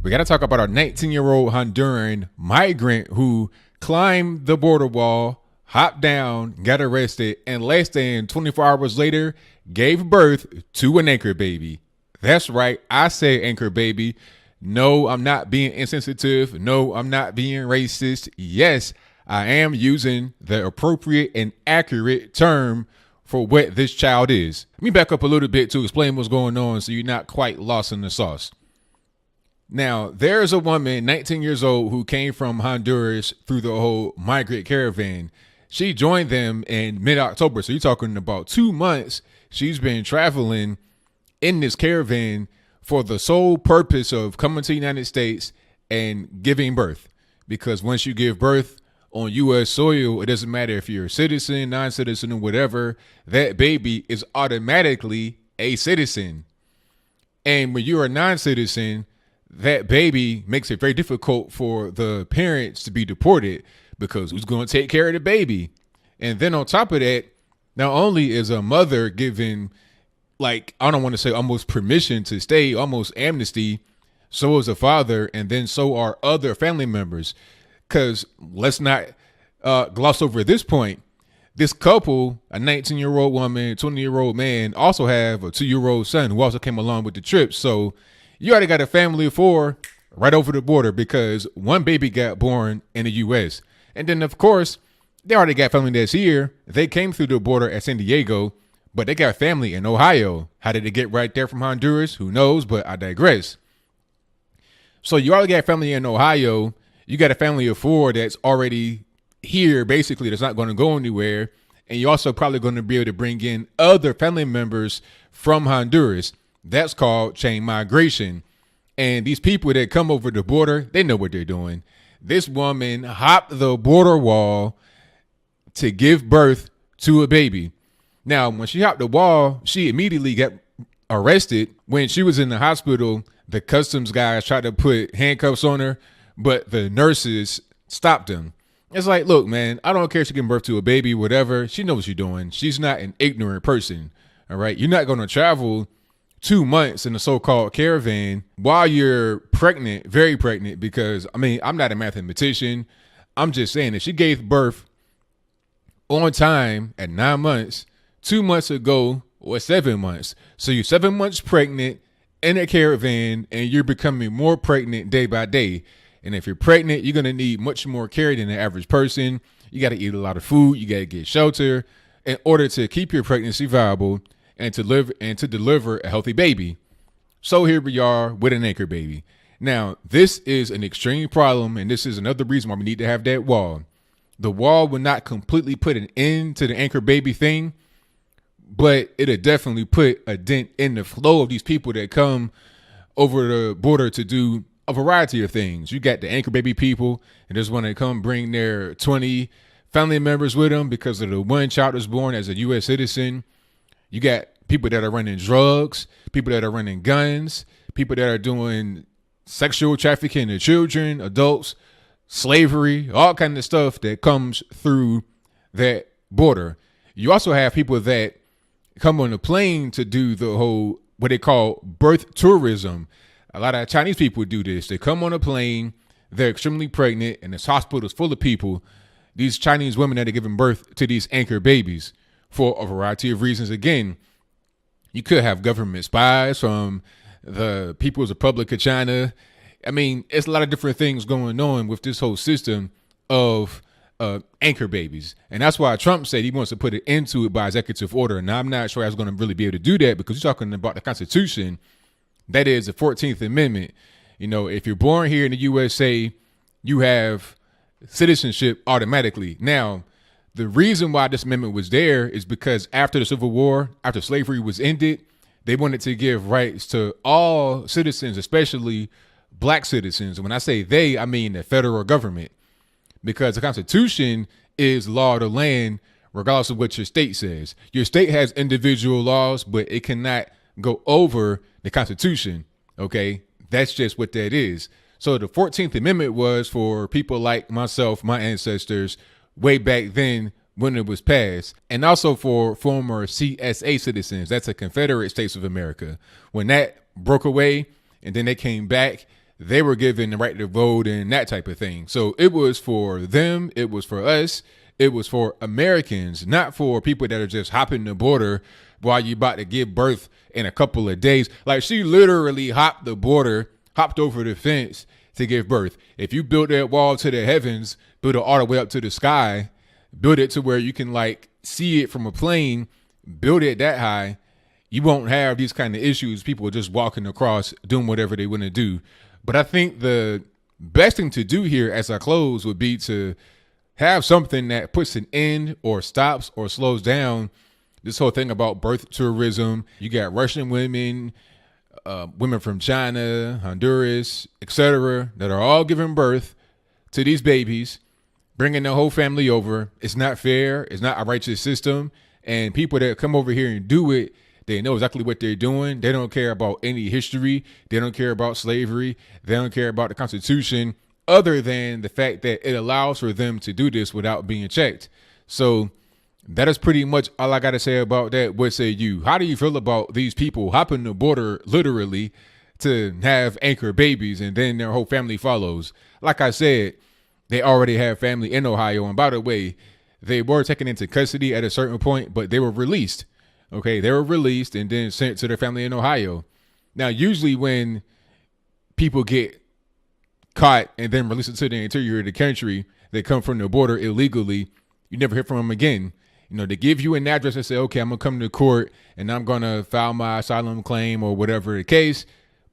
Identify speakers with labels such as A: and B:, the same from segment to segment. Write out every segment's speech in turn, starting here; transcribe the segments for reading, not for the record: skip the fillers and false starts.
A: We got to talk about our 19-year-old Honduran migrant who climbed the border wall, hopped down, got arrested, and less than 24 hours later gave birth to an anchor baby. That's right, I say anchor baby. No, I'm not being insensitive. No, I'm not being racist. Yes, I am using the appropriate and accurate term for what this child is. Let me back up a little bit to explain what's going on so you're not quite lost in the sauce. Now, there's a woman, 19 years old, who came from Honduras through the whole migrant caravan. She joined them in mid-October, so you're talking about 2 months. She's been traveling in this caravan for the sole purpose of coming to the United States and giving birth. Because once you give birth on U.S. soil, it doesn't matter if you're a citizen, non-citizen, or whatever, that baby is automatically a citizen. And when you're a non-citizen, that baby makes it very difficult for the parents to be deported because who's going to take care of the baby? And then on top of that, not only is a mother given, like, I don't want to say almost permission to stay, almost amnesty, so is a father, and then so are other family members. Because let's not gloss over this point. This couple, a 19-year-old woman, a 20-year-old man, also have a 2-year-old son who also came along with the trip. So you already got a family of 4 right over the border because one baby got born in the U.S. And then, of course, they already got family that's here. They came through the border at San Diego, but they got family in Ohio. How did they get right there from Honduras? Who knows? But I digress. So you already got family in Ohio. You got a family of 4 that's already here, basically, that's not going to go anywhere. And you're also probably going to be able to bring in other family members from Honduras. That's called chain migration. And these people that come over the border, they know what they're doing. This woman hopped the border wall to give birth to a baby. Now, when she hopped the wall, she immediately got arrested. When she was in the hospital, the customs guys tried to put handcuffs on her, but the nurses stopped them. It's like, look, man, I don't care if she's giving birth to a baby, whatever. She knows what she's doing. She's not an ignorant person. All right. You're not going to travel 2 months in a so-called caravan while you're pregnant, very pregnant, because, I mean, I'm not a mathematician. I'm just saying that she gave birth on time at 9 months, 2 months ago, or 7 months. So you're 7 months pregnant in a caravan and you're becoming more pregnant day by day. And if you're pregnant, you're going to need much more care than the average person. You got to eat a lot of food. You got to get shelter in order to keep your pregnancy viable and to deliver a healthy baby. So here we are with an anchor baby. Now, this is an extreme problem, and this is another reason why we need to have that wall. The wall will not completely put an end to the anchor baby thing, but it'll definitely put a dent in the flow of these people that come over the border to do a variety of things. You got the anchor baby people, and just want to come bring their 20 family members with them because of the one child was born as a U.S. citizen. You got people that are running drugs, people that are running guns, people that are doing sexual trafficking of children, adults, slavery, all kinds of stuff that comes through that border. You also have people that come on a plane to do the whole, what they call birth tourism. A lot of Chinese people do this. They come on a plane, they're extremely pregnant, and this hospital is full of people, these Chinese women that are giving birth to these anchor babies for a variety of reasons. Again, you could have government spies from the People's Republic of China. I mean, it's a lot of different things going on with this whole system of anchor babies. And that's why Trump said he wants to put an end to it by executive order. Now, I'm not sure I was going to really be able to do that because you're talking about the Constitution. That is the 14th Amendment. You know, if you're born here in the USA, you have citizenship automatically. Now, the reason why this amendment was there is because after the Civil War, after slavery was ended, they wanted to give rights to all citizens, especially black citizens. And when I say they, I mean the federal government, because the Constitution is law of the land, regardless of what your state says. Your state has individual laws, but it cannot go over the Constitution. Okay, that's just what that is. So the 14th Amendment was for people like myself, my ancestors, way back then when it was passed, and also for former CSA citizens. That's the Confederate States of America. When that broke away and then they came back, they were given the right to vote and that type of thing. So it was for them, it was for us, it was for Americans, not for people that are just hopping the border while you about to give birth in a couple of days. Like, she literally hopped the border, hopped over the fence to give birth. If you build that wall to the heavens, build it all the way up to the sky, build it to where you can like see it from a plane, build it that high, you won't have these kind of issues, people just walking across doing whatever they want to do. But I think the best thing to do here as I close would be to have something that puts an end or stops or slows down this whole thing about birth tourism. You got Russian women, women from China, Honduras, etc., that are all giving birth to these babies, bringing their whole family over. It's not fair. It's not a righteous system. And people that come over here and do it, they know exactly what they're doing. They don't care about any history. They don't care about slavery. They don't care about the Constitution, other than the fact that it allows for them to do this without being checked. So that is pretty much all I got to say about that. What say you? How do you feel about these people hopping the border literally to have anchor babies and then their whole family follows? Like I said, they already have family in Ohio. And by the way, they were taken into custody at a certain point, but they were released. Okay, they were released and then sent to their family in Ohio. Now, usually when people get caught and then released into the interior of the country, they come from the border illegally, you never hear from them again. You know, they give you an address and say, okay, I'm going to come to court and I'm going to file my asylum claim or whatever the case,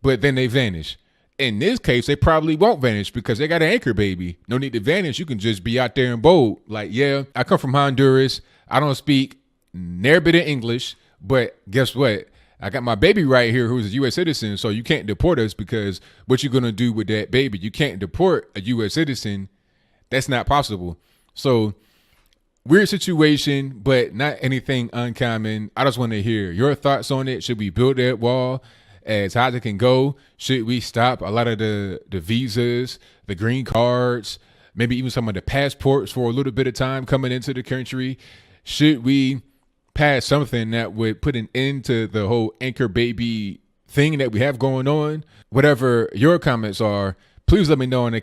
A: but then they vanish. In this case, they probably won't vanish because they got an anchor baby. No need to vanish. You can just be out there and bold. Like, yeah, I come from Honduras. I don't speak never bit of English, but guess what? I got my baby right here who's a U.S. citizen, so you can't deport us because what you going to do with that baby? You can't deport a U.S. citizen. That's not possible. So weird situation, but not anything uncommon. I just want to hear your thoughts on it. Should we build that wall as high as it can go? Should we stop a lot of the visas, the green cards, maybe even some of the passports for a little bit of time coming into the country? Should we pass something that would put an end to the whole anchor baby thing that we have going on? Whatever your comments are, please let me know in the